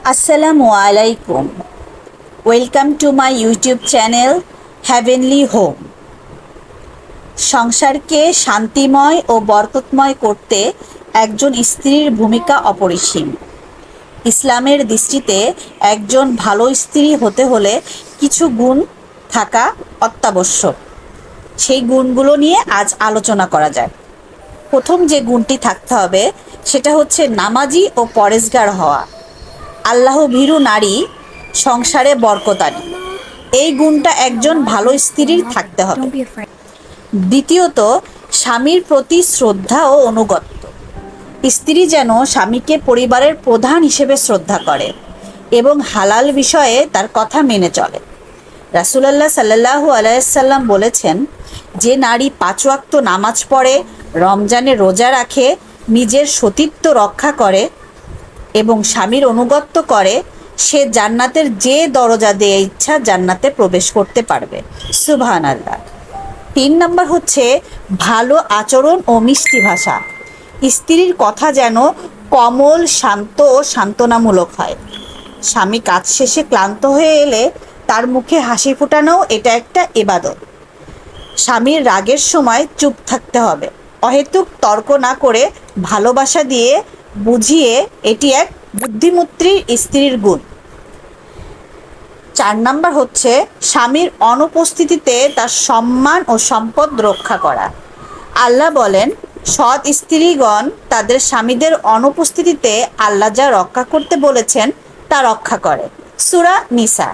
আসসালামু আলাইকুম। Welcome to my YouTube channel heavenly home. সংসারকে শান্তিময় ও বরকতময় করতে একজন স্ত্রীর ভূমিকা অপরিসীম। ইসলামের দৃষ্টিতে একজন ভালো স্ত্রী হতে হলে কিছু গুণ থাকা অত্যাবশ্যক। সেই গুণগুলো নিয়ে আজ আলোচনা করা যায়। প্রথম যে গুণটি থাকতে হবে সেটা হচ্ছে নামাজি ও পরেজগার হওয়া। আল্লাহ ভীরু নারী সংসারে বরকত আনে। এই গুণটা একজন ভালো স্ত্রীর থাকতে হবে। দ্বিতীয়ত, স্বামীর প্রতি শ্রদ্ধা ও অনুগত্য। স্ত্রী যেন স্বামীকে পরিবারের প্রধান হিসেবে শ্রদ্ধা করে এবং হালাল বিষয়ে তার কথা মেনে চলে। রাসূলুল্লাহ সাল্লাল্লাহু আলাইহি সাল্লাম বলেছেন, যে নারী 5 ওয়াক্ত নামাজ পড়ে, রমজানে রোজা রাখে, নিজের সতীত্ব রক্ষা করে এবং স্বামীর অনুগত্য করে, সে জান্নাতের যে দরজা দিয়ে ইচ্ছা জান্নাতে প্রবেশ করতে পারবে। সুবহানাল্লাহ। 3 নম্বর হচ্ছে ভালো আচরণ ও মিষ্টি ভাষা। স্ত্রীর কথা যেন কোমল, শান্ত ও সান্ত্বনামূলক হয়। স্বামী কাজ শেষে ক্লান্ত হয়ে এলে তার মুখে হাসি ফোটানোও এটা একটা ইবাদত। স্বামীর রাগের সময় চুপ থাকতে হবে, অহেতুক তর্ক না করে ভালোবাসা দিয়ে বুঝিয়ে, এটি এক বুদ্ধিমত্রী স্ত্রীর গুণ। 4 নম্বর হচ্ছে স্বামীর অনুপস্থিতিতে তার সম্মান ও সম্পদ রক্ষা করা। আল্লাহ বলেন, সৎ স্ত্রীগণ তাদের স্বামীদের অনুপস্থিতিতে আল্লাহ যা রক্ষা করতে বলেছেন তা রক্ষা করে। সূরা নিসা।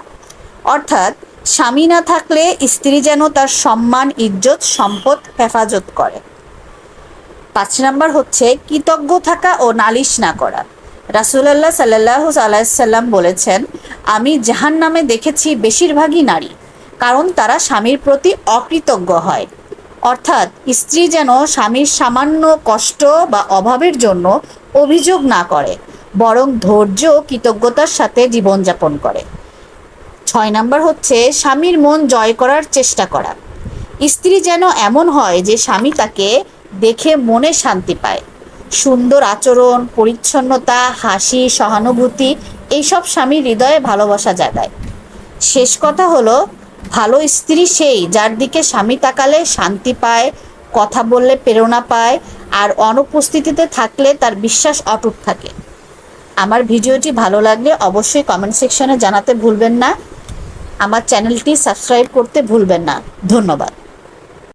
অর্থাৎ স্বামী না থাকলে স্ত্রী যেন তার সম্মান, ইজ্জত, সম্পদ হেফাজত করে। 5 নম্বর হচ্ছে কৃতজ্ঞ থাকা ও নালিশ না করা। রাসূলুল্লাহ সাল্লাল্লাহু আলাইহি সাল্লাম বলেছেন, আমি জাহান্নামে দেখেছি বেশিরভাগই নারী, কারণ তারা স্বামীর প্রতি অকৃতজ্ঞ হয়। অর্থাৎ স্ত্রী যেন স্বামীর সামান্য কষ্ট বা অভাবের জন্য অভিযোগ না করে, বরং ধৈর্য ও কৃতজ্ঞতার সাথে জীবনযাপন করে। 6 নম্বর হচ্ছে স্বামীর মন জয় করার চেষ্টা করা। স্ত্রী যেন এমন হয় যে স্বামী তাকে দেখে মনে শান্তি পায়। সুন্দর আচরণ, পরিচ্ছন্নতা, হাসি, সহানুভূতি, এইসব স্বামীর হৃদয়ে ভালোবাসা জাগায়। শেষ কথা হলো, ভালো স্ত্রী সেই যার দিকে স্বামী তাকালে শান্তি পায়, কথা বললে প্রেরণা পায়, আর অনুপস্থিতিতে থাকলে তার বিশ্বাস অটুট থাকে। আমার ভিডিওটি ভালো লাগলে অবশ্যই কমেন্ট সেকশনে জানাতে ভুলবেন না। আমার চ্যানেলটি সাবস্ক্রাইব করতে ভুলবেন না। ধন্যবাদ।